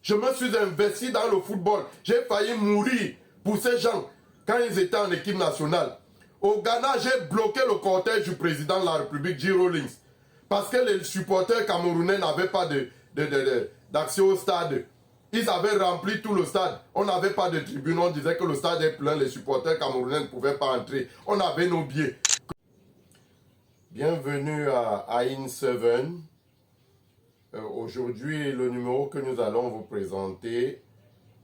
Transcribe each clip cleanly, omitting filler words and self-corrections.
Je me suis investi dans le football. J'ai failli mourir pour ces gens quand ils étaient en équipe nationale. Au Ghana, j'ai bloqué le cortège du président de la République, J. Rawlings, parce que les supporters camerounais n'avaient pas d'accès au stade. Ils avaient rempli tout le stade. On n'avait pas de tribune. On disait que le stade est plein. Les supporters camerounais ne pouvaient pas entrer. On avait nos billets. Bienvenue à AIN7. Aujourd'hui, le numéro que nous allons vous présenter,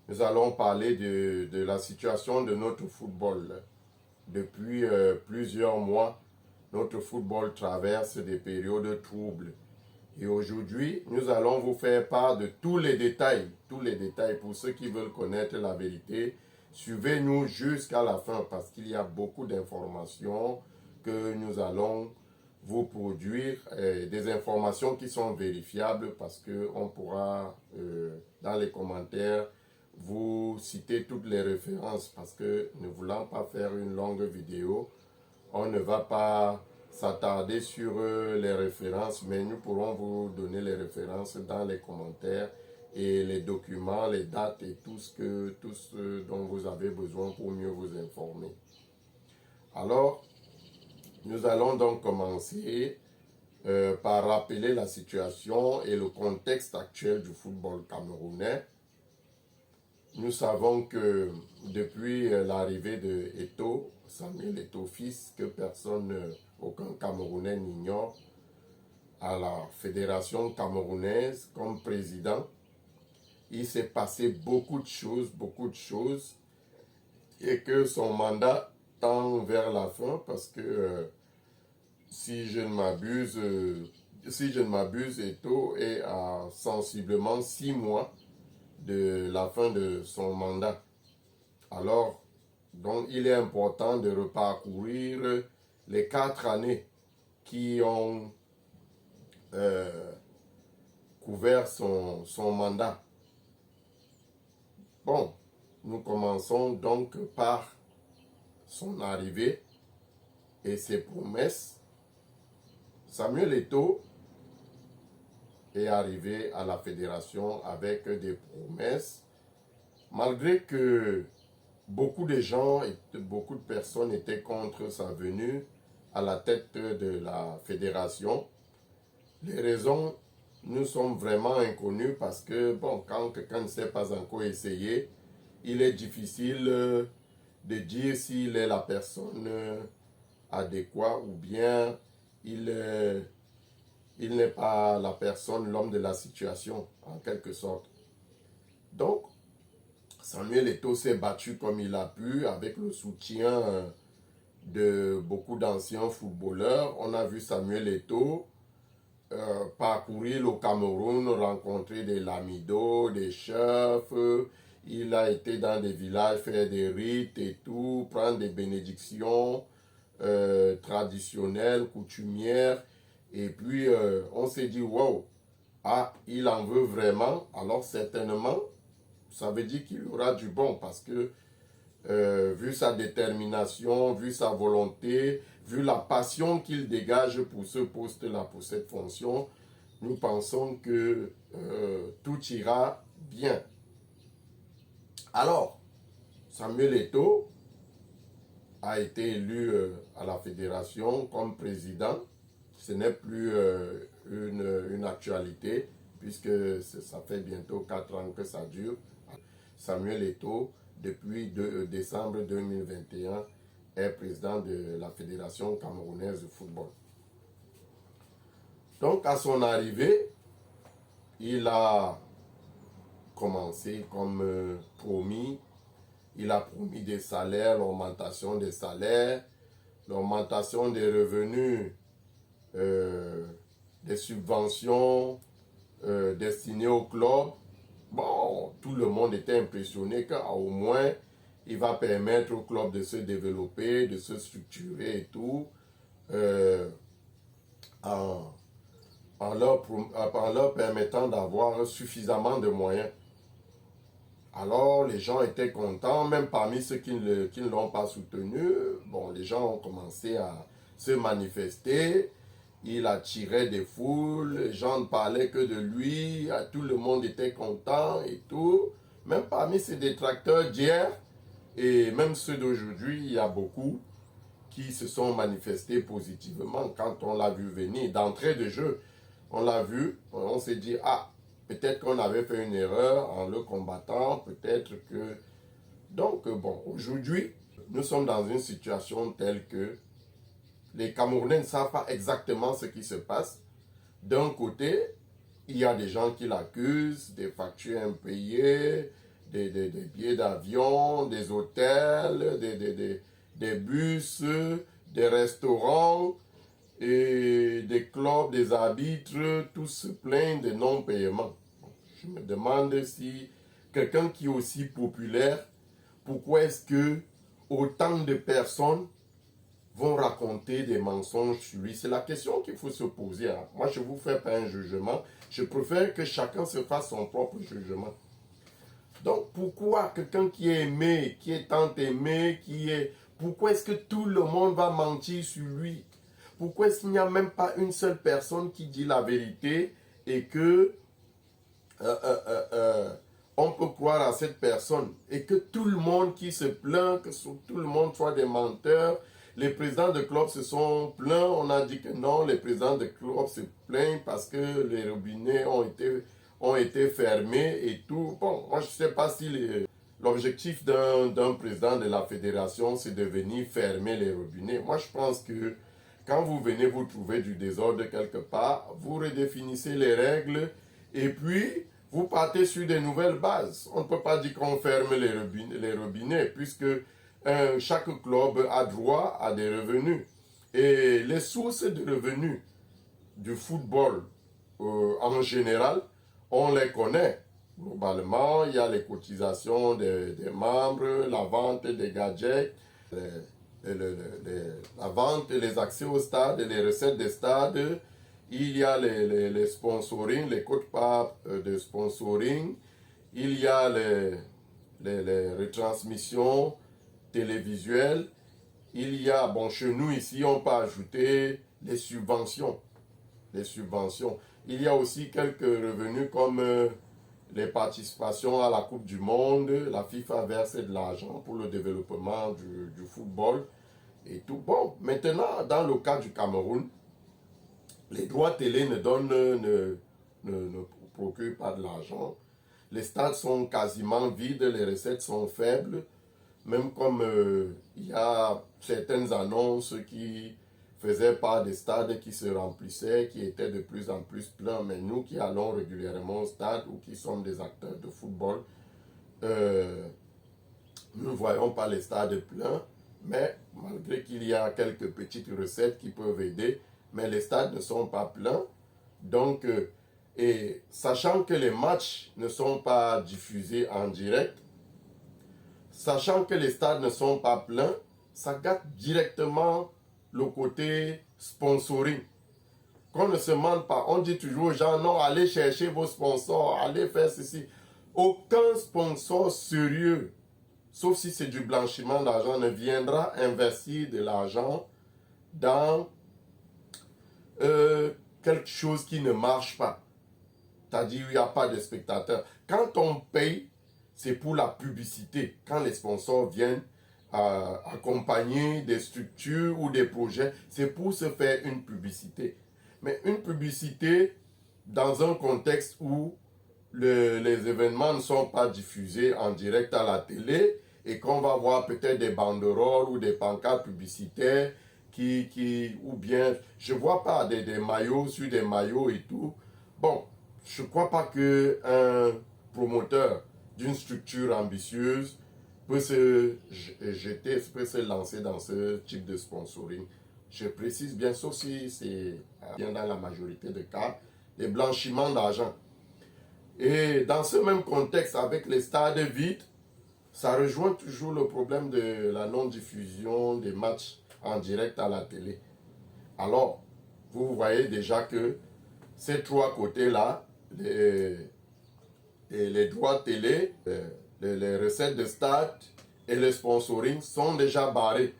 nous allons parler de la situation de notre football. Depuis plusieurs mois, notre football traverse des périodes troubles. Et aujourd'hui, nous allons vous faire part de tous les détails pour ceux qui veulent connaître la vérité. Suivez-nous jusqu'à la fin parce qu'il y a beaucoup d'informations que nous allons vous produire, des informations qui sont vérifiables parce qu'on pourra, dans les commentaires, vous citer toutes les références parce que ne voulant pas faire une longue vidéo, on ne va pas s'attarder sur les références, mais nous pourrons vous donner les références dans les commentaires et les documents, les dates et tout ce dont vous avez besoin pour mieux vous informer. Alors, nous allons donc commencer par rappeler la situation et le contexte actuel du football camerounais. Nous savons que depuis l'arrivée de Eto'o, Samuel Eto'o fils, que aucun Camerounais n'ignore, à la Fédération camerounaise comme président, il s'est passé beaucoup de choses, et que son mandat tend vers la fin parce que si je ne m'abuse, Eto'o est à sensiblement 6 mois de la fin de son mandat. Alors, donc, il est important de reparcourir les 4 années qui ont couvert son mandat. Bon, nous commençons donc par son arrivée et ses promesses. Samuel Eto'o est arrivé à la fédération avec des promesses, malgré que beaucoup de gens et beaucoup de personnes étaient contre sa venue à la tête de la fédération. Les raisons nous sont vraiment inconnues parce que, bon, quand quelqu'un ne s'est pas encore essayé, il est difficile de dire s'il est la personne adéquate ou bien il n'est pas la personne, l'homme de la situation, en quelque sorte. Donc, Samuel Eto'o s'est battu comme il a pu, avec le soutien de beaucoup d'anciens footballeurs. On a vu Samuel Eto'o parcourir le Cameroun, rencontrer des lamidos, des chefs. Il a été dans des villages, faire des rites et tout, prendre des bénédictions traditionnelles, coutumières. Et puis, on s'est dit, wow, il en veut vraiment. Alors, certainement, ça veut dire qu'il aura du bon parce que, vu sa détermination, vu sa volonté, vu la passion qu'il dégage pour ce poste-là, pour cette fonction, nous pensons que tout ira bien. Alors, Samuel Eto'o a été élu à la fédération comme président. Ce n'est plus une actualité, puisque ça fait bientôt 4 ans que ça dure. Samuel Eto'o, depuis décembre 2021, est président de la Fédération camerounaise de football. Donc, à son arrivée, il a commencé comme promis. Il a promis des salaires, l'augmentation des salaires, l'augmentation des revenus, des subventions destinées au club. Bon, tout le monde était impressionné qu'au moins, il va permettre au club de se développer, de se structurer et tout, en leur permettant d'avoir suffisamment de moyens. Alors, les gens étaient contents, même parmi ceux qui ne l'ont pas soutenu. Bon, les gens ont commencé à se manifester. il attirait des foules, les gens ne parlaient que de lui, tout le monde était content et tout. Même parmi ses détracteurs d'hier, et même ceux d'aujourd'hui, il y a beaucoup qui se sont manifestés positivement quand on l'a vu venir. D'entrée de jeu, on l'a vu, on s'est dit, ah, peut-être qu'on avait fait une erreur en le combattant, peut-être que... Donc, bon, aujourd'hui, nous sommes dans une situation telle que les Camerounais ne savent pas exactement ce qui se passe. D'un côté, il y a des gens qui l'accusent, des factures impayées, des billets d'avion, des hôtels, des bus, des restaurants, et des clubs, des arbitres, tous se plaignent de non-paiement. Je me demande si quelqu'un qui est aussi populaire, pourquoi est-ce que autant de personnes vont raconter des mensonges sur lui? C'est la question qu'il faut se poser. Hein. Moi, je ne vous fais pas un jugement. Je préfère que chacun se fasse son propre jugement. Donc, pourquoi quelqu'un qui est aimé, qui est tant aimé, pourquoi est-ce que tout le monde va mentir sur lui? Pourquoi est-ce qu'il n'y a même pas une seule personne qui dit la vérité et que on peut croire à cette personne et que tout le monde qui se plaint, que tout le monde soit des menteurs? Les présidents de clubs se sont plaints, on a dit que non, les présidents de clubs se plaignent parce que les robinets ont été fermés et tout. Bon, moi je ne sais pas si l'objectif d'un président de la fédération c'est de venir fermer les robinets. Moi je pense que quand vous venez vous trouver du désordre quelque part, vous redéfinissez les règles et puis vous partez sur de nouvelles bases. On ne peut pas dire qu'on ferme les robinets puisque chaque club a droit à des revenus. Et les sources de revenus du football en général, on les connaît. Globalement, il y a les cotisations des membres, la vente des gadgets, la vente et les accès au stade, les recettes des stades. Il y a les sponsoring, les quotes-parts de sponsoring. Il y a les retransmissions télévisuelles. Il y a, bon, chez nous ici, on peut ajouter les subventions. Les subventions. Il y a aussi quelques revenus comme les participations à la Coupe du Monde. La FIFA verse de l'argent pour le développement du football et tout. Bon, maintenant, dans le cas du Cameroun, les droits télé ne procurent pas de l'argent. Les stades sont quasiment vides, les recettes sont faibles. Même comme il y a certaines annonces qui faisaient part des stades qui se remplissaient, qui étaient de plus en plus pleins. Mais nous qui allons régulièrement au stade ou qui sommes des acteurs de football, nous ne voyons pas les stades pleins. Mais malgré qu'il y a quelques petites recettes qui peuvent aider, mais les stades ne sont pas pleins. Donc, et sachant que les matchs ne sont pas diffusés en direct, sachant que les stades ne sont pas pleins, ça gâte directement le côté sponsoring. Qu'on ne se mente pas, on dit toujours aux gens, non, allez chercher vos sponsors, allez faire ceci. Aucun sponsor sérieux, sauf si c'est du blanchiment d'argent, ne viendra investir de l'argent dans quelque chose qui ne marche pas. C'est-à-dire, il n'y a pas de spectateurs. Quand on paye, c'est pour la publicité. Quand les sponsors viennent accompagner des structures ou des projets, c'est pour se faire une publicité. Mais une publicité dans un contexte où les événements ne sont pas diffusés en direct à la télé et qu'on va voir peut-être des banderoles ou des pancartes publicitaires ou bien, je ne vois pas des maillots sur des maillots et tout. Bon, je ne crois pas qu'un promoteur d'une structure ambitieuse peut se lancer dans ce type de sponsoring. Je précise bien, sauf si c'est bien dans la majorité des cas, les blanchiments d'argent. Et dans ce même contexte, avec les stades vides, ça rejoint toujours le problème de la non-diffusion des matchs en direct à la télé. Alors, vous voyez déjà que ces trois côtés-là, les droits télé, les recettes de stade et le sponsoring sont déjà barrés.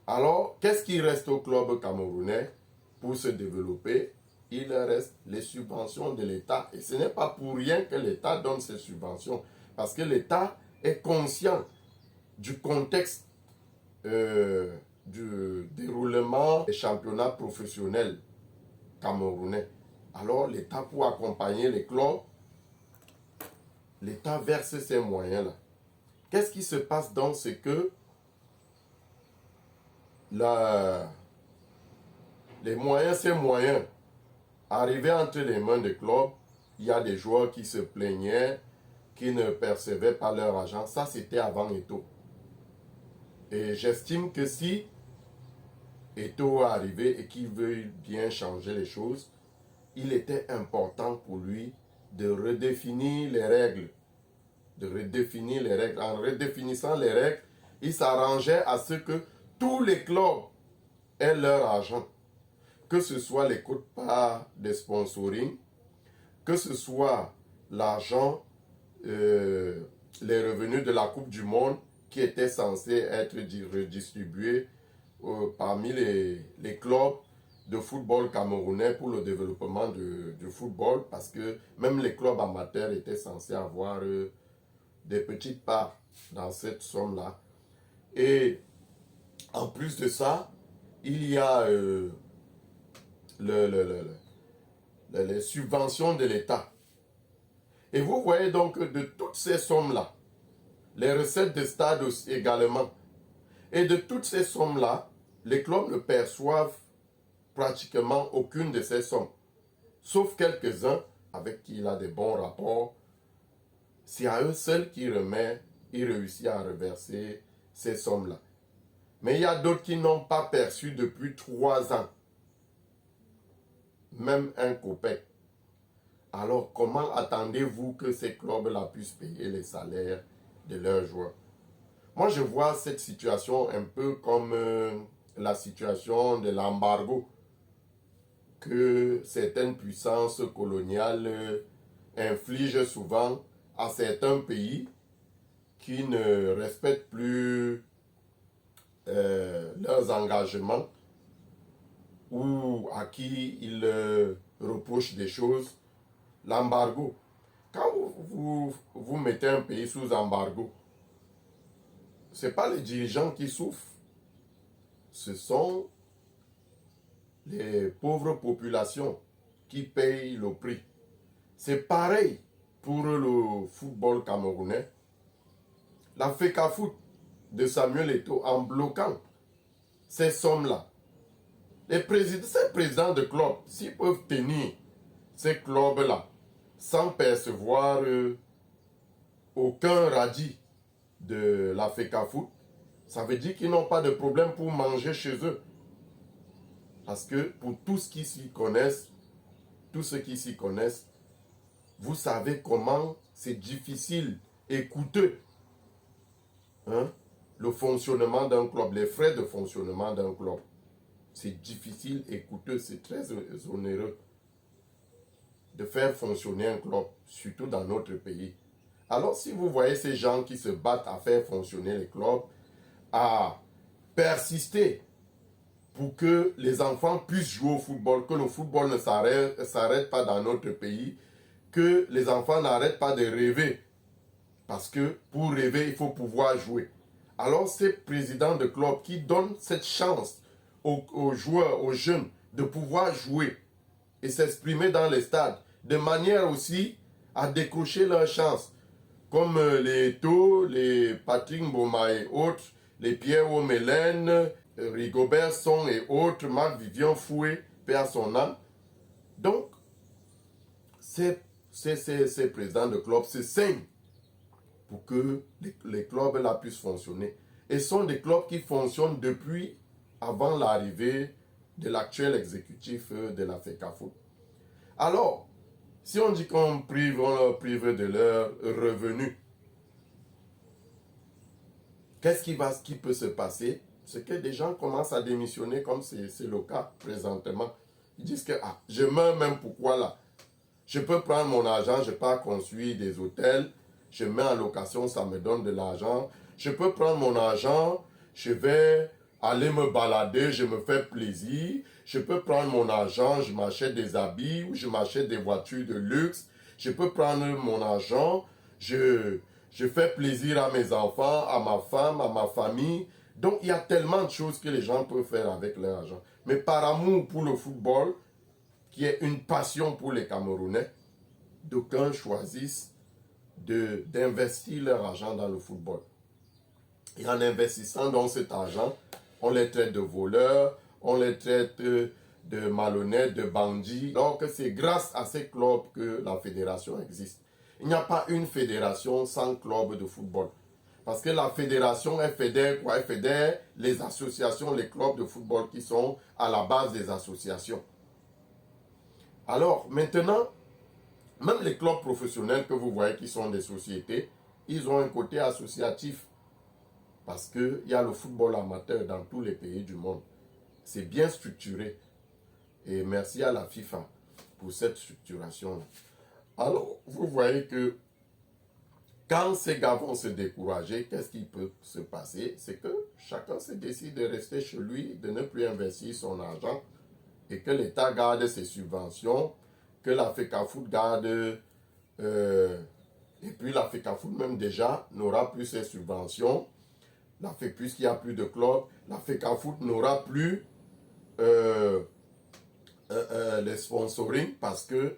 Alors, qu'est-ce qui reste au club camerounais pour se développer, il reste les subventions de l'État. Et ce n'est pas pour rien que l'État donne ces subventions. Parce que l'État est conscient du contexte du déroulement des championnats professionnels camerounais. Alors l'État, pour accompagner les clubs, l'État verse ces moyens-là. Qu'est-ce qui se passe donc? C'est que ces moyens, arrivaient entre les mains des clubs, il y a des joueurs qui se plaignaient, qui ne percevaient pas leur argent. Ça, c'était avant Eto'o. Et j'estime que si Eto'o est arrivé et qu'il veut bien changer les choses, il était important pour lui de redéfinir les règles. En redéfinissant les règles, il s'arrangeait à ce que tous les clubs aient leur argent. Que ce soit les quotes-parts des sponsoring, que ce soit l'argent, les revenus de la Coupe du Monde qui étaient censés être redistribués parmi les clubs de football camerounais pour le développement du football, parce que même les clubs amateurs étaient censés avoir des petites parts dans cette somme-là. Et en plus de ça, il y a les subventions de l'État. Et vous voyez donc de toutes ces sommes-là, les recettes de stade aussi également, et de toutes ces sommes-là, les clubs ne perçoivent pratiquement aucune de ces sommes, sauf quelques-uns avec qui il a des bons rapports. C'est à eux seuls qu'il réussit à reverser ces sommes-là. Mais il y a d'autres qui n'ont pas perçu depuis 3 ans, même un copec. Alors comment attendez-vous que ces clubs-là puissent payer les salaires de leurs joueurs? Moi, je vois cette situation un peu comme la situation de l'embargo que certaines puissances coloniales infligent souvent à certains pays qui ne respectent plus leurs engagements ou à qui ils reprochent des choses. L'embargo. Quand vous mettez un pays sous embargo, ce n'est pas les dirigeants qui souffrent, ce sont les pauvres populations qui payent le prix. C'est pareil pour le football camerounais. La FECAFOOT de Samuel Eto'o, en bloquant ces sommes-là, ces présidents de clubs, s'ils peuvent tenir ces clubs-là sans percevoir aucun radis de la FECAFOOT, ça veut dire qu'ils n'ont pas de problème pour manger chez eux. Parce que pour tous qui s'y connaissent, tous ceux qui s'y connaissent, vous savez comment c'est difficile et coûteux, hein, le fonctionnement d'un club, les frais de fonctionnement d'un club. C'est difficile et coûteux, c'est très onéreux de faire fonctionner un club, surtout dans notre pays. Alors si vous voyez ces gens qui se battent à faire fonctionner les clubs, à persister pour que les enfants puissent jouer au football, que le football ne s'arrête pas dans notre pays, que les enfants n'arrêtent pas de rêver. Parce que pour rêver, il faut pouvoir jouer. Alors ces présidents de clubs qui donnent cette chance aux joueurs, aux jeunes, de pouvoir jouer et s'exprimer dans les stades, de manière aussi à décrocher leur chance, comme les Eto'o, les Patrick Mboma et autres, les Pierre Omelen, Rigobert Song et autres, Marc-Vivien Foué, paix à son âme. Donc, ces présidents de clubs se saignent pour que les clubs là puissent fonctionner. Et ce sont des clubs qui fonctionnent depuis avant l'arrivée de l'actuel exécutif de la FECAFOOT. Alors, si on dit qu'on leur prive de leurs revenus, qu'est-ce qui peut se passer? C'est que des gens commencent à démissionner comme c'est le cas présentement. Ils disent que je meurs même pourquoi là? Je peux prendre mon argent, je pars construire des hôtels, je mets en location, ça me donne de l'argent. Je peux prendre mon argent, je vais aller me balader, je me fais plaisir. Je peux prendre mon argent, je m'achète des habits ou je m'achète des voitures de luxe. Je peux prendre mon argent, je fais plaisir à mes enfants, à ma femme, à ma famille. Donc, il y a tellement de choses que les gens peuvent faire avec leur argent. Mais par amour pour le football, qui est une passion pour les Camerounais, d'aucuns choisissent d'investir leur argent dans le football. Et en investissant dans cet argent, on les traite de voleurs, on les traite de malhonnêtes, de bandits. Donc c'est grâce à ces clubs que la fédération existe. Il n'y a pas une fédération sans club de football. Parce que la fédération, elle fédère quoi? Elle fédère les associations, les clubs de football qui sont à la base des associations. Alors maintenant, même les clubs professionnels que vous voyez qui sont des sociétés, ils ont un côté associatif. Parce qu'il y a le football amateur dans tous les pays du monde. C'est bien structuré. Et merci à la FIFA pour cette structuration-là. Alors, vous voyez que quand ces gars vont se décourager, qu'est-ce qui peut se passer? C'est que chacun se décide de rester chez lui, de ne plus investir son argent et que l'État garde ses subventions, que la FECAFOOT garde... et puis la FECAFOOT même déjà n'aura plus ses subventions. Puisqu'il n'y a plus de clubs, la FECAFOOT n'aura plus les sponsoring parce que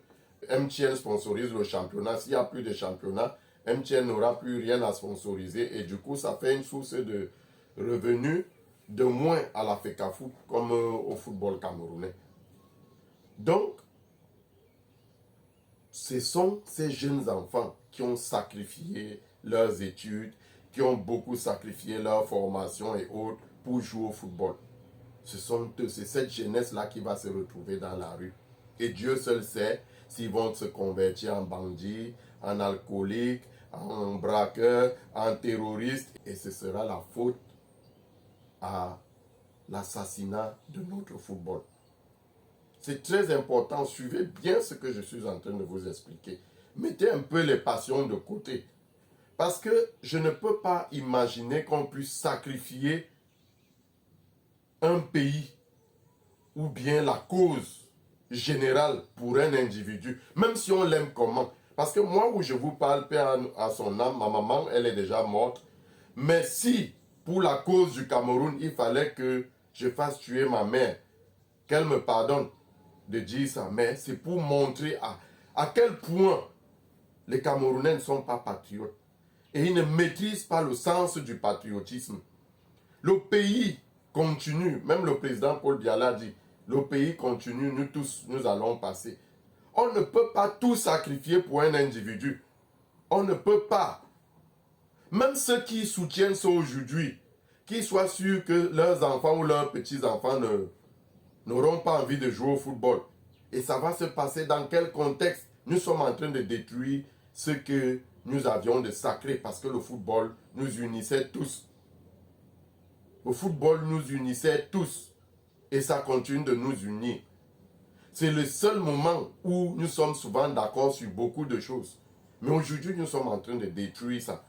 MTN sponsorise le championnat. S'il n'y a plus de championnat, MTN n'aura plus rien à sponsoriser et du coup, ça fait une source de revenus de moins à la FECAFOOT comme au football camerounais. Donc, ce sont ces jeunes enfants qui ont sacrifié leurs études, qui ont beaucoup sacrifié leur formation et autres pour jouer au football. C'est cette jeunesse-là qui va se retrouver dans la rue. Et Dieu seul sait s'ils vont se convertir en bandits, en alcooliques, en braqueurs, en terroristes. Et ce sera la faute à l'assassinat de notre football. C'est très important. Suivez bien ce que je suis en train de vous expliquer. Mettez un peu les passions de côté. Parce que je ne peux pas imaginer qu'on puisse sacrifier un pays ou bien la cause générale pour un individu, même si on l'aime comment. Parce que moi, où je vous parle, paix à son âme, ma maman, elle est déjà morte. Mais si, pour la cause du Cameroun, il fallait que je fasse tuer ma mère, qu'elle me pardonne de dire ça, mais c'est pour montrer à quel point les Camerounais ne sont pas patriotes. Et ils ne maîtrisent pas le sens du patriotisme. Le pays continue, même le président Paul Biya dit, le pays continue, nous tous, nous allons passer. On ne peut pas tout sacrifier pour un individu. On ne peut pas. Même ceux qui soutiennent ça aujourd'hui, qu'ils soient sûrs que leurs enfants ou leurs petits-enfants n'auront pas envie de jouer au football. Et ça va se passer dans quel contexte? Nous sommes en train de détruire ce que nous avions de sacré parce que le football nous unissait tous. Le football nous unissait tous et ça continue de nous unir. C'est le seul moment où nous sommes souvent d'accord sur beaucoup de choses. Mais aujourd'hui, nous sommes en train de détruire ça.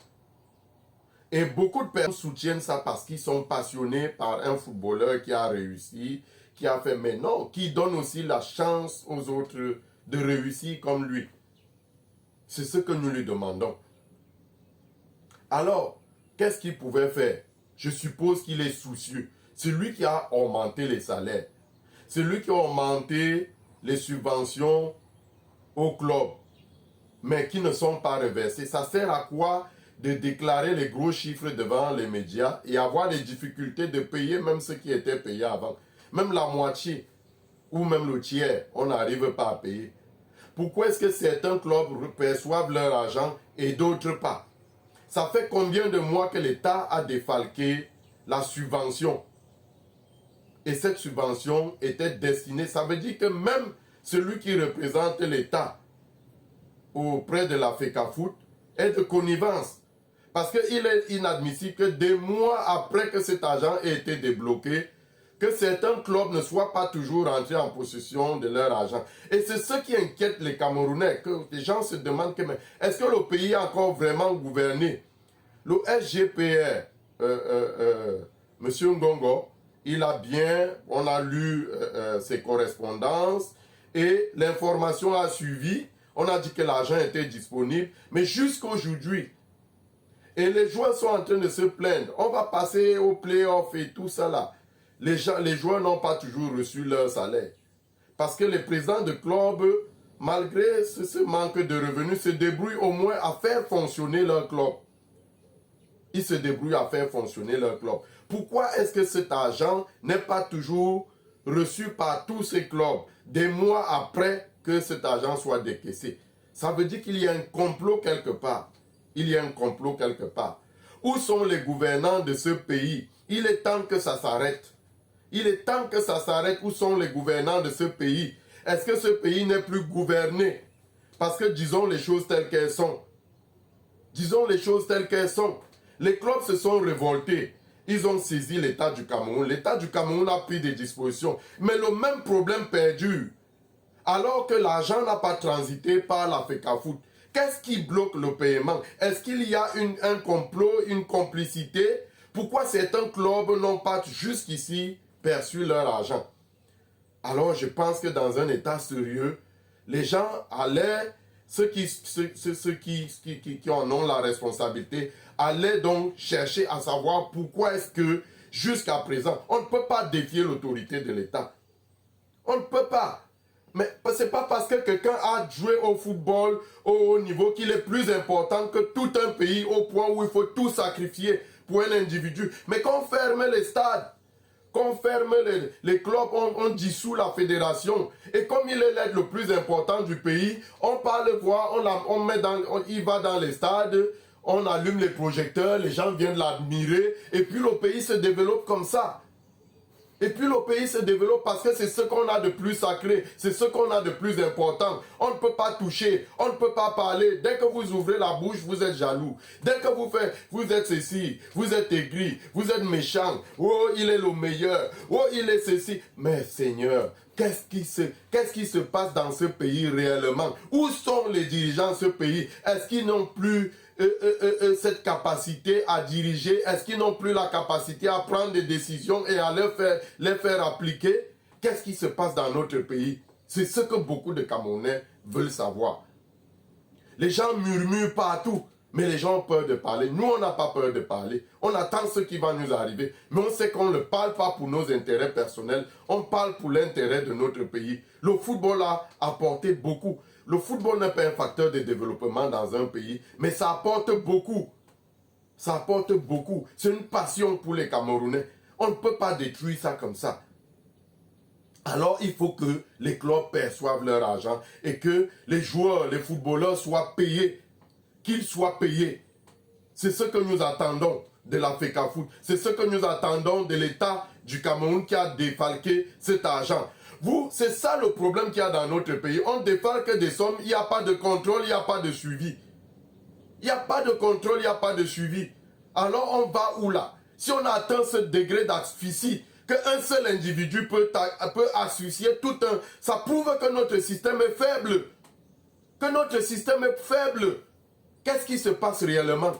Et beaucoup de personnes soutiennent ça parce qu'ils sont passionnés par un footballeur qui a réussi, qui a fait, mais non, qui donne aussi la chance aux autres de réussir comme lui. C'est ce que nous lui demandons. Alors, qu'est-ce qu'il pouvait faire? Je suppose qu'il est soucieux. C'est lui qui a augmenté les salaires. C'est lui qui a augmenté les subventions au club, mais qui ne sont pas reversées. Ça sert à quoi de déclarer les gros chiffres devant les médias et avoir des difficultés de payer même ce qui était payé avant? Même la moitié ou même le tiers, on n'arrive pas à payer. Pourquoi est-ce que certains clubs perçoivent leur argent et d'autres pas? Ça fait combien de mois que l'État a défalqué la subvention? Et cette subvention était destinée, ça veut dire que même celui qui représente l'État auprès de la FECAFOOT est de connivence. Parce qu'il est inadmissible que des mois après que cet argent ait été débloqué, que certains clubs ne soient pas toujours rentrés en possession de leur argent. Et c'est ce qui inquiète les Camerounais, que les gens se demandent que, est-ce que le pays est encore vraiment gouverné? Le SGPR, M. Ngongo, on a lu ses correspondances et l'information a suivi. On a dit que l'argent était disponible, mais jusqu'aujourd'hui, et les joueurs sont en train de se plaindre. On va passer au play-off et tout ça là. Les joueurs n'ont pas toujours reçu leur salaire. Parce que les présidents de club, malgré ce manque de revenus, se débrouillent au moins à faire fonctionner leur club. Ils se débrouillent à faire fonctionner leur club. Pourquoi est-ce que cet argent n'est pas toujours reçu par tous ces clubs des mois après que cet argent soit décaissé? Ça veut dire qu'il y a un complot quelque part. Il y a un complot quelque part. Où sont les gouvernants de ce pays? Il est temps que ça s'arrête. Il est temps que ça s'arrête. Où sont les gouvernants de ce pays? Est-ce que ce pays n'est plus gouverné? Parce que disons les choses telles qu'elles sont. Disons les choses telles qu'elles sont. Les clubs se sont révoltés. Ils ont saisi l'État du Cameroun. L'État du Cameroun a pris des dispositions. Mais le même problème perdure. Alors que l'argent n'a pas transité par la FECAFOOT. Qu'est-ce qui bloque le paiement? Est-ce qu'il y a un complot, une complicité? Pourquoi certains clubs n'ont pas jusqu'ici perçu leur argent? Alors je pense que dans un état sérieux, les gens allaient, ceux qui en ont la responsabilité, allaient donc chercher à savoir pourquoi est-ce que jusqu'à présent, on ne peut pas défier l'autorité de l'État. On ne peut pas. Mais ce n'est pas parce que quelqu'un a joué au football au haut niveau qu'il est plus important que tout un pays au point où il faut tout sacrifier pour un individu. Mais qu'on ferme les stades, qu'on ferme les clubs, on dissout la fédération. Et comme il est l'aide le plus important du pays, on parle voir, il va dans les stades, on allume les projecteurs, les gens viennent l'admirer, et puis le pays se développe comme ça. Et puis le pays se développe parce que c'est ce qu'on a de plus sacré, c'est ce qu'on a de plus important. On ne peut pas toucher, on ne peut pas parler. Dès que vous ouvrez la bouche, vous êtes jaloux. Dès que vous êtes ceci, vous êtes aigri, vous êtes méchant. Oh, il est le meilleur. Oh, il est ceci. Mais Seigneur, qu'est-ce qui se passe dans ce pays réellement? Où sont les dirigeants de ce pays? Est-ce qu'ils n'ont plus cette capacité à diriger? Est-ce qu'ils n'ont plus la capacité à prendre des décisions et à les faire appliquer? Qu'est-ce qui se passe dans notre pays? C'est ce que beaucoup de Camerounais veulent savoir. Les gens murmurent partout, mais les gens ont peur de parler. Nous, on n'a pas peur de parler. On attend ce qui va nous arriver. Mais on sait qu'on ne parle pas pour nos intérêts personnels. On parle pour l'intérêt de notre pays. Le football a apporté beaucoup. Le football n'est pas un facteur de développement dans un pays, mais ça apporte beaucoup. Ça apporte beaucoup. C'est une passion pour les Camerounais. On ne peut pas détruire ça comme ça. Alors, il faut que les clubs perçoivent leur argent et que les joueurs, les footballeurs soient payés. Qu'ils soient payés. C'est ce que nous attendons de la FECAFOOT. C'est ce que nous attendons de l'État du Cameroun qui a défalqué cet argent. C'est ça le problème qu'il y a dans notre pays. On défalque des sommes, il n'y a pas de contrôle, il n'y a pas de suivi. Il n'y a pas de contrôle, il n'y a pas de suivi. Alors on va où là? Si on atteint ce degré d'asphyxie, qu'un seul individu peut asphyxier tout un... Ça prouve que notre système est faible. Que notre système est faible. Qu'est-ce qui se passe réellement?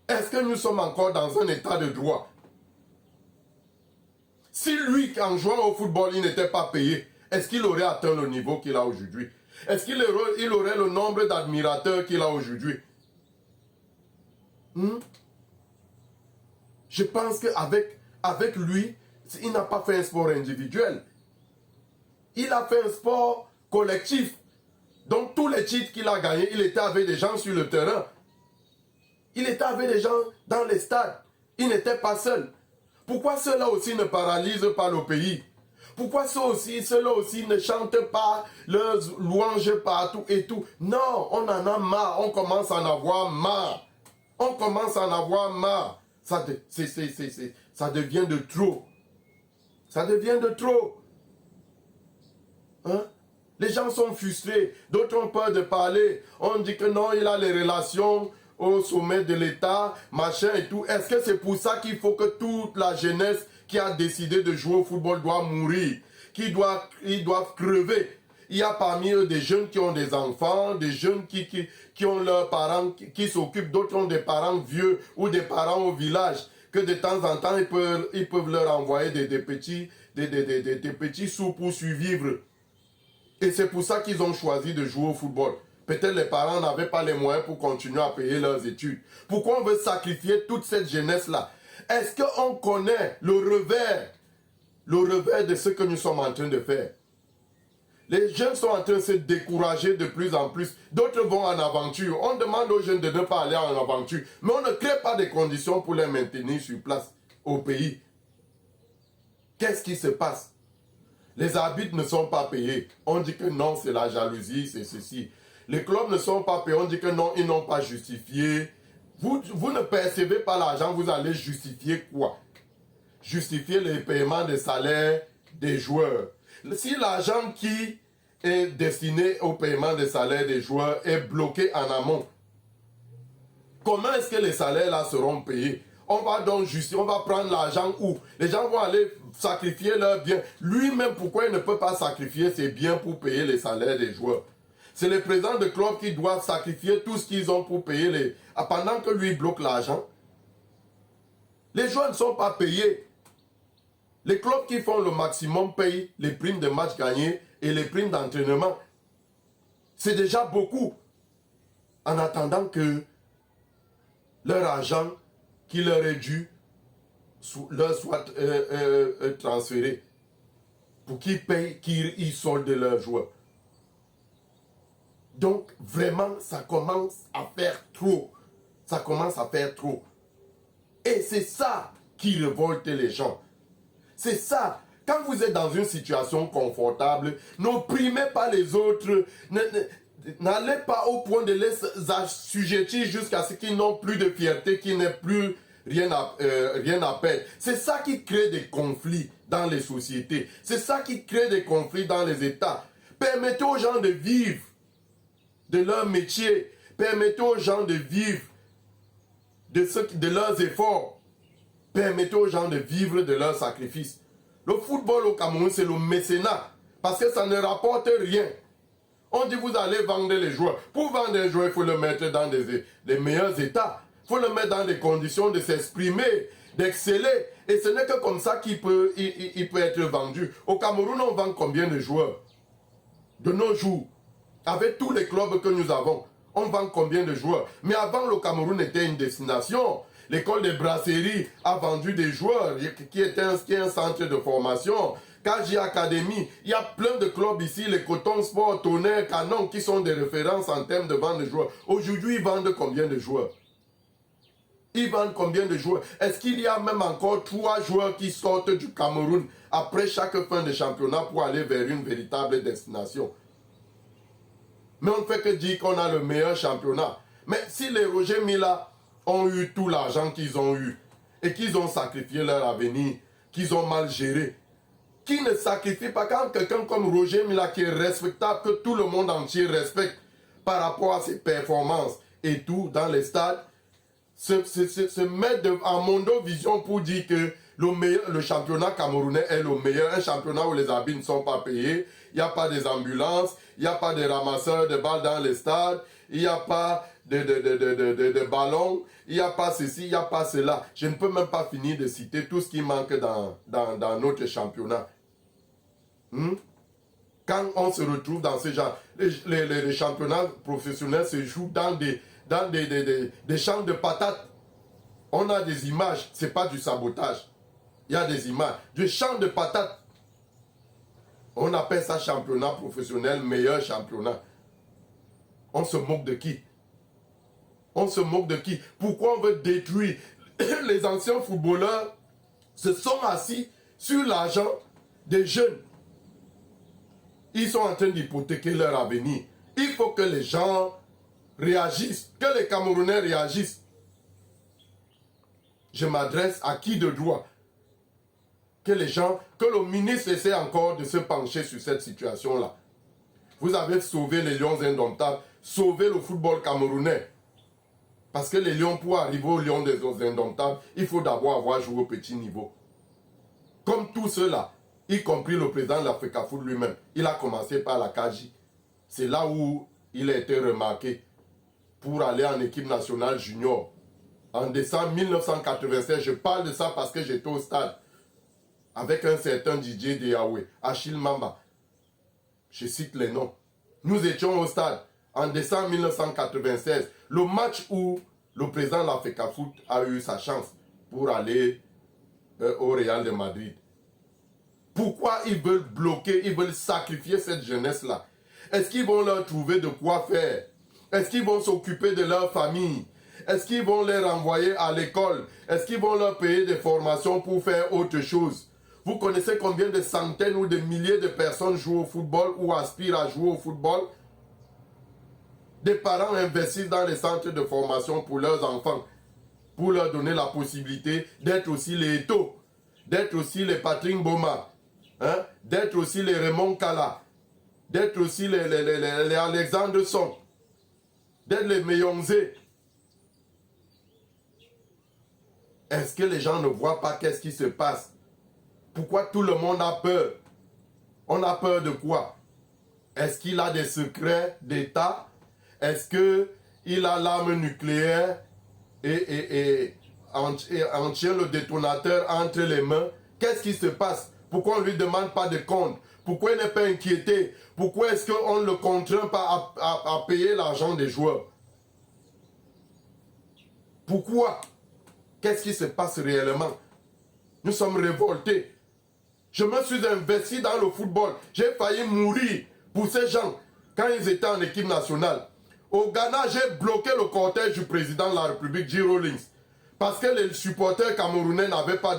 Est-ce que nous sommes encore dans un état de droit? Si lui, en jouant au football, il n'était pas payé, est-ce qu'il aurait atteint le niveau qu'il a aujourd'hui? Est-ce qu'il aurait le nombre d'admirateurs qu'il a aujourd'hui? Je pense qu'avec lui, il n'a pas fait un sport individuel. Il a fait un sport collectif. Donc tous les titres qu'il a gagnés, il était avec des gens sur le terrain. Il était avec des gens dans les stades. Il n'était pas seul. Pourquoi ceux-là aussi ne paralysent pas le pays? Pourquoi ceux-là aussi ne chantent pas leurs louanges partout et tout? Non, on en a marre. On commence à en avoir marre. On commence à en avoir marre. Ça devient de trop. Ça devient de trop. Hein? Les gens sont frustrés. D'autres ont peur de parler. On dit que non, il a les relations au sommet de l'État, machin et tout. Est-ce que c'est pour ça qu'il faut que toute la jeunesse qui a décidé de jouer au football doit mourir, ils doivent crever? Il y a parmi eux des jeunes qui ont des enfants, des jeunes qui ont leurs parents qui s'occupent, d'autres ont des parents vieux ou des parents au village. que de temps en temps, ils peuvent leur envoyer des petits sous pour survivre. Et c'est pour ça qu'ils ont choisi de jouer au football. Peut-être les parents n'avaient pas les moyens pour continuer à payer leurs études. Pourquoi on veut sacrifier toute cette jeunesse-là? Est-ce qu'on connaît le revers de ce que nous sommes en train de faire? Les jeunes sont en train de se décourager de plus en plus. D'autres vont en aventure. On demande aux jeunes de ne pas aller en aventure. Mais on ne crée pas de conditions pour les maintenir sur place au pays. Qu'est-ce qui se passe? Les arbitres ne sont pas payés. On dit que non, c'est la jalousie, c'est ceci. Les clubs ne sont pas payés. On dit que non, ils n'ont pas justifié. Vous ne percevez pas l'argent, vous allez justifier quoi? Justifier les paiements des salaires des joueurs. Si l'argent qui est destiné au paiement des salaires des joueurs est bloqué en amont, comment est-ce que les salaires là seront payés? On va donc justifier, on va prendre l'argent où? Les gens vont aller sacrifier leurs biens. Lui-même, pourquoi il ne peut pas sacrifier ses biens pour payer les salaires des joueurs? C'est les présidents de club qui doivent sacrifier tout ce qu'ils ont pour payer les... Pendant que lui bloque l'argent. Les joueurs ne sont pas payés. Les clubs qui font le maximum payent les primes de match gagnés et les primes d'entraînement. C'est déjà beaucoup. En attendant que leur argent qui leur est dû leur soit transféré pour qu'ils payent, qu'ils soldent leurs joueurs. Donc, vraiment, ça commence à faire trop. Ça commence à faire trop. Et c'est ça qui révolte les gens. C'est ça. Quand vous êtes dans une situation confortable, n'opprimez pas les autres. N'allez pas au point de les assujettir jusqu'à ce qu'ils n'ont plus de fierté, qu'ils n'aient plus rien à perdre. C'est ça qui crée des conflits dans les sociétés. C'est ça qui crée des conflits dans les États. Permettez aux gens de vivre de leur métier. Permettez aux gens de vivre de leurs efforts. Permettez aux gens de vivre de leurs sacrifices. Le football au Cameroun, c'est le mécénat. Parce que ça ne rapporte rien. On dit vous allez vendre les joueurs. Pour vendre les joueurs, il faut le mettre dans les meilleurs états. Il faut le mettre dans des conditions de s'exprimer, d'exceller. Et ce n'est que comme ça qu'il peut être vendu. Au Cameroun, on vend combien de joueurs? De nos jours. Avec tous les clubs que nous avons, on vend combien de joueurs? Mais avant, le Cameroun était une destination. L'école des brasseries a vendu des joueurs qui est un centre de formation. KJ Academy, il y a plein de clubs ici, les Coton Sport, Tonnerre, Canon, qui sont des références en termes de vente de joueurs. Aujourd'hui, ils vendent combien de joueurs? Ils vendent combien de joueurs? Est-ce qu'il y a même encore 3 joueurs qui sortent du Cameroun après chaque fin de championnat pour aller vers une véritable destination? Mais on ne fait que dire qu'on a le meilleur championnat. Mais si les Roger Mila ont eu tout l'argent qu'ils ont eu et qu'ils ont sacrifié leur avenir, qu'ils ont mal géré, qui ne sacrifie pas quand quelqu'un comme Roger Mila qui est respectable, que tout le monde entier respecte par rapport à ses performances et tout dans les stades, se mettre en mondovision pour dire que le championnat camerounais est le meilleur, un championnat où les habits ne sont pas payés, il n'y a pas des ambulances, il n'y a pas de ramasseurs de balles dans les stades, il n'y a pas de ballons, il n'y a pas ceci, il n'y a pas cela. Je ne peux même pas finir de citer tout ce qui manque dans notre championnat. Quand on se retrouve dans ce genre, les championnats professionnels se jouent dans des champs de patates. On a des images, ce n'est pas du sabotage. Il y a des images, du champ de patates. On appelle ça championnat professionnel, meilleur championnat. On se moque de qui? On se moque de qui? Pourquoi on veut détruire? Les anciens footballeurs se sont assis sur l'argent des jeunes. Ils sont en train d'hypothéquer leur avenir. Il faut que les gens réagissent, que les Camerounais réagissent. Je m'adresse à qui de droit? Que le ministre essaie encore de se pencher sur cette situation-là. Vous avez sauvé les Lions indomptables, sauvé le football camerounais. Parce que les Lions, pour arriver aux Lions des indomptables, il faut d'abord avoir joué au petit niveau. Comme tous ceux-là, y compris le président de l'Africa Foot lui-même, il a commencé par la KJ. C'est là où il a été remarqué pour aller en équipe nationale junior. en décembre 1996. Je parle de ça parce que j'étais au stade avec un certain Didier Diawé, Achille Mamba. Je cite les noms. Nous étions au stade en décembre 1996. Le match où le président de la FECAFOOT a eu sa chance pour aller au Real de Madrid. Pourquoi ils veulent bloquer, ils veulent sacrifier cette jeunesse-là? Est-ce qu'ils vont leur trouver de quoi faire? Est-ce qu'ils vont s'occuper de leur famille? Est-ce qu'ils vont les renvoyer à l'école? Est-ce qu'ils vont leur payer des formations pour faire autre chose? Vous connaissez combien de centaines ou de milliers de personnes jouent au football ou aspirent à jouer au football? Des parents investissent dans les centres de formation pour leurs enfants, pour leur donner la possibilité d'être aussi les Eto'o, d'être aussi les Patrick Mboma, hein? D'être aussi les Raymond Kala, d'être aussi les Alexandre Song, d'être les Meyonze. Est-ce que les gens ne voient pas qu'est-ce qui se passe? Pourquoi tout le monde a peur? On a peur de quoi? Est-ce qu'il a des secrets d'État? Est-ce qu'il a l'arme nucléaire et en tient le détonateur entre les mains? Qu'est-ce qui se passe? Pourquoi on ne lui demande pas de compte? Pourquoi il n'est pas inquiété? Pourquoi est-ce qu'on ne le contraint pas à payer l'argent des joueurs? Pourquoi? Qu'est-ce qui se passe réellement? Nous sommes révoltés. Je me suis investi dans le football. J'ai failli mourir pour ces gens quand ils étaient en équipe nationale. Au Ghana, j'ai bloqué le cortège du président de la République, J. Rawlings, parce que les supporters camerounais n'avaient pas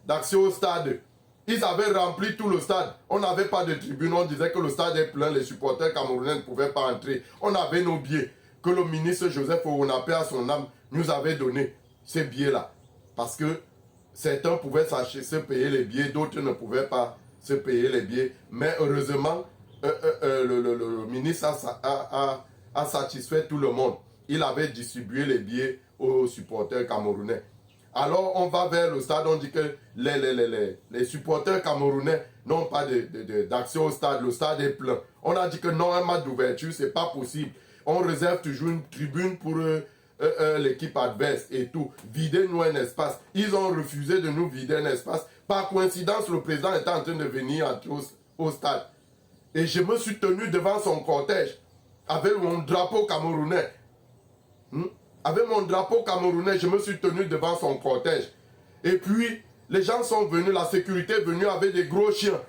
d'accès au stade. Ils avaient rempli tout le stade. On n'avait pas de tribune. On disait que le stade est plein. Les supporters camerounais ne pouvaient pas entrer. On avait nos billets que le ministre Joseph Owonape, à son âme, nous avait donné. Ces billets-là. Parce que certains pouvaient se payer les billets, d'autres ne pouvaient pas se payer les billets. Mais heureusement, le ministre a satisfait tout le monde. Il avait distribué les billets aux supporters camerounais. Alors on va vers le stade, on dit que les supporters camerounais n'ont pas d'accès au stade. Le stade est plein. On a dit que non, un match d'ouverture, c'est pas possible. On réserve toujours une tribune pour l'équipe adverse et tout. Vider-nous un espace. Ils ont refusé de nous vider un espace. Par coïncidence, le président était en train de venir entrer au stade. Et je me suis tenu devant son cortège avec mon drapeau camerounais. Avec mon drapeau camerounais, je me suis tenu devant son cortège. Et puis, les gens sont venus, la sécurité est venue avec des gros chiens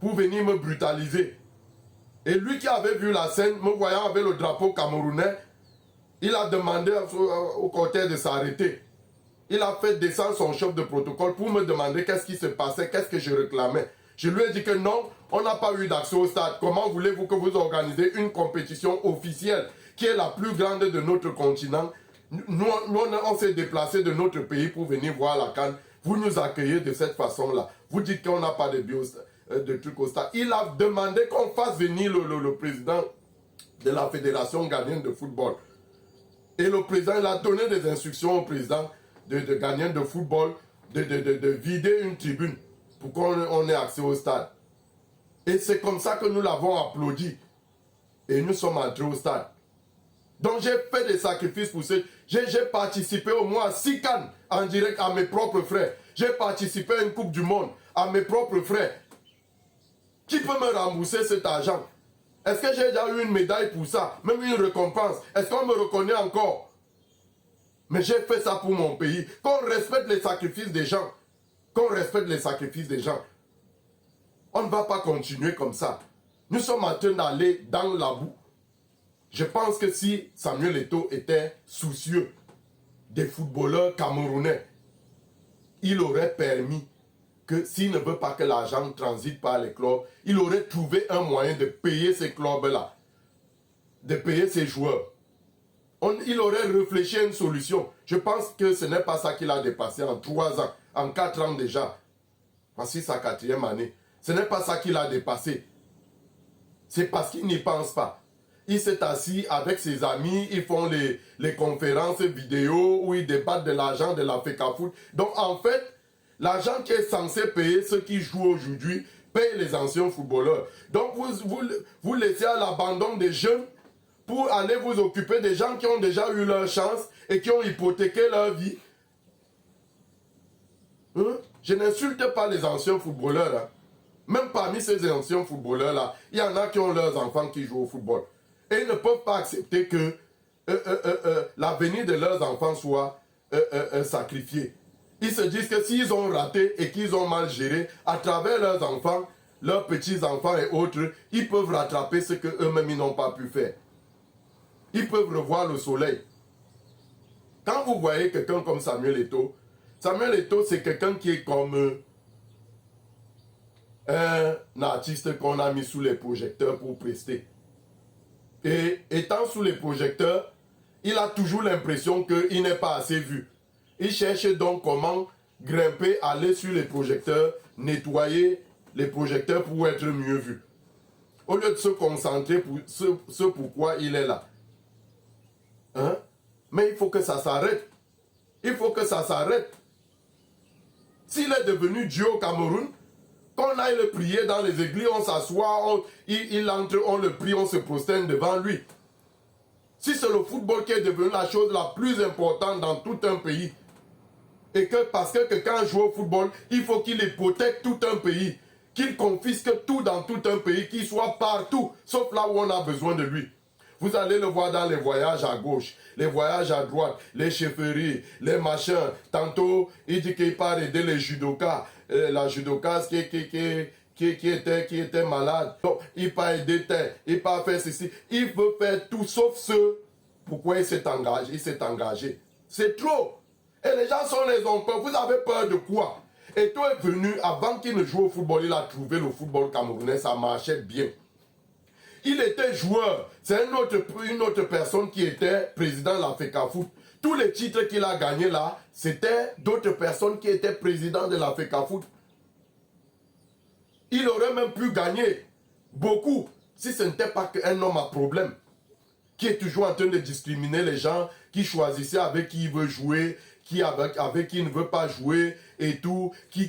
pour venir me brutaliser. Et lui qui avait vu la scène, me voyant avec le drapeau camerounais, il a demandé au cortège de s'arrêter. Il a fait descendre son chef de protocole pour me demander qu'est-ce qui se passait, qu'est-ce que je réclamais. Je lui ai dit que non, on n'a pas eu d'accès au stade. Comment voulez-vous que vous organisez une compétition officielle qui est la plus grande de notre continent? Nous on s'est déplacé de notre pays pour venir voir la CAN. Vous nous accueillez de cette façon-là. Vous dites qu'on n'a pas de trucs au stade. Il a demandé qu'on fasse venir le président de la Fédération ghanéenne de football. Et le président, il a donné des instructions au président de ghanéen de football de vider une tribune pour qu'on ait accès au stade. Et c'est comme ça que nous l'avons applaudi. Et nous sommes entrés au stade. Donc j'ai fait des sacrifices pour ça. J'ai participé au moins à 6 CAN en direct à mes propres frères. J'ai participé à une Coupe du Monde à mes propres frères. Qui peut me rembourser cet argent? Est-ce que j'ai déjà eu une médaille pour ça? Même une récompense? Est-ce qu'on me reconnaît encore? Mais j'ai fait ça pour mon pays. Qu'on respecte les sacrifices des gens. Qu'on respecte les sacrifices des gens. On ne va pas continuer comme ça. Nous sommes en train d'aller dans la boue. Je pense que si Samuel Eto'o était soucieux des footballeurs camerounais, il aurait permis que s'il ne veut pas que l'argent transite par les clubs, il aurait trouvé un moyen de payer ces clubs-là, de payer ces joueurs. Il aurait réfléchi à une solution. Je pense que ce n'est pas ça qu'il a dépassé en 3 ans, en 4 ans déjà. Voici sa 4e année. Ce n'est pas ça qu'il a dépassé. C'est parce qu'il n'y pense pas. Il s'est assis avec ses amis, ils font les conférences vidéo où ils débattent de l'argent de la FECAFOOT. Donc en fait, l'argent qui est censé payer ceux qui jouent aujourd'hui paye les anciens footballeurs. Donc vous laissez à l'abandon des jeunes pour aller vous occuper des gens qui ont déjà eu leur chance et qui ont hypothéqué leur vie. Hein? Je n'insulte pas les anciens footballeurs. Hein. Même parmi ces anciens footballeurs-là, il y en a qui ont leurs enfants qui jouent au football. Et ils ne peuvent pas accepter que l'avenir de leurs enfants soit sacrifié. Ils se disent que s'ils ont raté et qu'ils ont mal géré, à travers leurs enfants, leurs petits-enfants et autres, ils peuvent rattraper ce qu'eux-mêmes ils n'ont pas pu faire. Ils peuvent revoir le soleil. Quand vous voyez quelqu'un comme Samuel Eto'o, c'est quelqu'un qui est comme un artiste qu'on a mis sous les projecteurs pour prester. Et étant sous les projecteurs, il a toujours l'impression qu'il n'est pas assez vu. Il cherche donc comment grimper, aller sur les projecteurs, nettoyer les projecteurs pour être mieux vu. Au lieu de se concentrer pour ce pourquoi il est là. Hein? Mais il faut que ça s'arrête. Il faut que ça s'arrête. S'il est devenu Dieu au Cameroun, qu'on aille le prier dans les églises, on s'assoit, il entre, on le prie, on se prosterne devant lui. Si c'est le football qui est devenu la chose la plus importante dans tout un pays, et que parce que quelqu'un joue au football, il faut qu'il hypothèque tout un pays, qu'il confisque tout dans tout un pays, qu'il soit partout, sauf là où on a besoin de lui. Vous allez le voir dans les voyages à gauche, les voyages à droite, les chefferies, les machins. Tantôt, il dit qu'il part aider les judokas, la judokas qui était malade. Donc, il part aider tel, il part faire ceci. Il veut faire tout sauf ce pourquoi il s'est engagé. C'est trop. Et les gens ont peur. Vous avez peur de quoi? Et toi est venu, avant qu'il ne joue au football, il a trouvé le football camerounais, ça marchait bien. Il était joueur. C'est une autre personne qui était président de la FECAFOOT. Tous les titres qu'il a gagnés là, c'était d'autres personnes qui étaient présidents de la FECAFOOT. Il aurait même pu gagner beaucoup si ce n'était pas qu'un homme à problème qui est toujours en train de discriminer les gens, qui choisissait avec qui il veut jouer, avec qui il ne veut pas jouer et tout, qui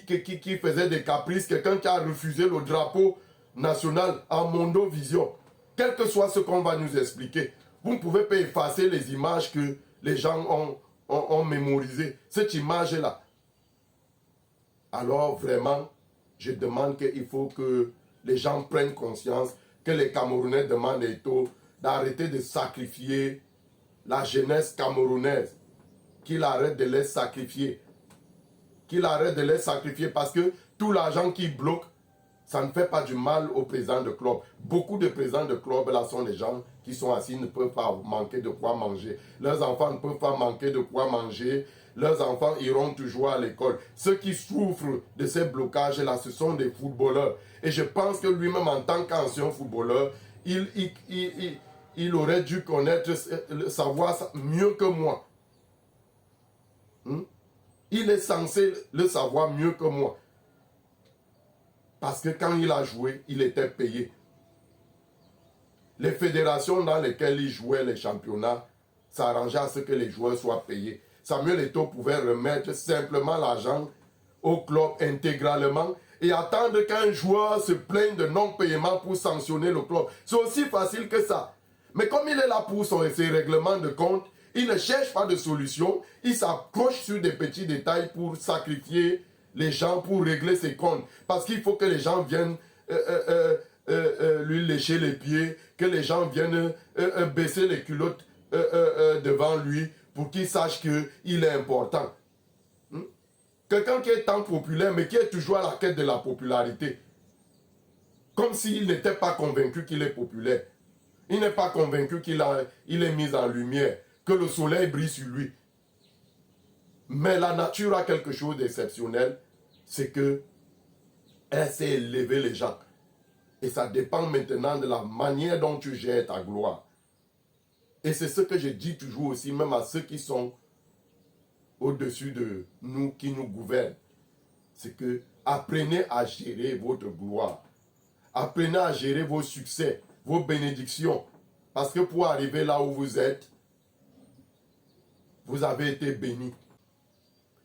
faisait des caprices, quelqu'un qui a refusé le drapeau national en Mondovision. Quel que soit ce qu'on va nous expliquer, vous ne pouvez pas effacer les images que les gens ont mémorisées. Cette image-là. Alors vraiment, je demande qu'il faut que les gens prennent conscience, que les Camerounais demandent à Eto'o d'arrêter de sacrifier la jeunesse camerounaise. Qu'il arrête de les sacrifier. Qu'il arrête de les sacrifier parce que tout l'argent qui bloque, ça ne fait pas du mal aux présidents de club. Beaucoup de présidents de club là sont des gens qui sont assis, ne peuvent pas manquer de quoi manger. Leurs enfants ne peuvent pas manquer de quoi manger. Leurs enfants iront toujours à l'école. Ceux qui souffrent de ces blocages là, ce sont des footballeurs. Et je pense que lui-même en tant qu'ancien footballeur, il aurait dû connaître, savoir ça mieux que moi. Il est censé le savoir mieux que moi. Parce que quand il a joué, il était payé. Les fédérations dans lesquelles il jouait les championnats s'arrangeaient à ce que les joueurs soient payés. Samuel Eto'o pouvait remettre simplement l'argent au club intégralement et attendre qu'un joueur se plaigne de non-paiement pour sanctionner le club. C'est aussi facile que ça. Mais comme il est là pour ses règlements de compte, il ne cherche pas de solution. Il s'accroche sur des petits détails pour sacrifier les gens, pour régler ses comptes. Parce qu'il faut que les gens viennent lui lécher les pieds, que les gens viennent baisser les culottes devant lui pour qu'il sache qu'il est important. Quelqu'un qui est tant populaire, mais qui est toujours à la quête de la popularité. Comme s'il n'était pas convaincu qu'il est populaire. Il n'est pas convaincu qu'il est mis en lumière, que le soleil brille sur lui. Mais la nature a quelque chose d'exceptionnel, c'est que elle sait élever les gens. Et ça dépend maintenant de la manière dont tu gères ta gloire. Et c'est ce que je dis toujours aussi, même à ceux qui sont au-dessus de nous, qui nous gouvernent. C'est que apprenez à gérer votre gloire. Apprenez à gérer vos succès, vos bénédictions. Parce que pour arriver là où vous êtes, vous avez été béni.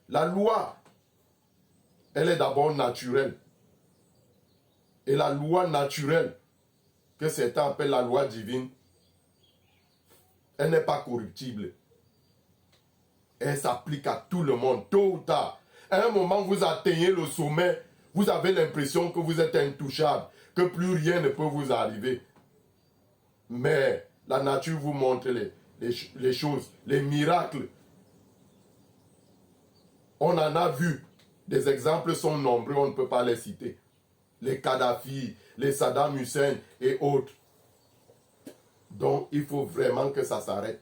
La loi, elle est d'abord naturelle. Et la loi naturelle, que certains appellent la loi divine, Elle n'est pas corruptible. Elle s'applique à tout le monde, tôt ou tard. À un moment, vous atteignez le sommet, vous avez l'impression que vous êtes intouchable, que plus rien ne peut vous arriver. Mais la nature vous montre les choses, les miracles. On en a vu. Des exemples sont nombreux, on ne peut pas les citer. Les Kadhafi, les Saddam Hussein et autres. Donc, il faut vraiment que ça s'arrête.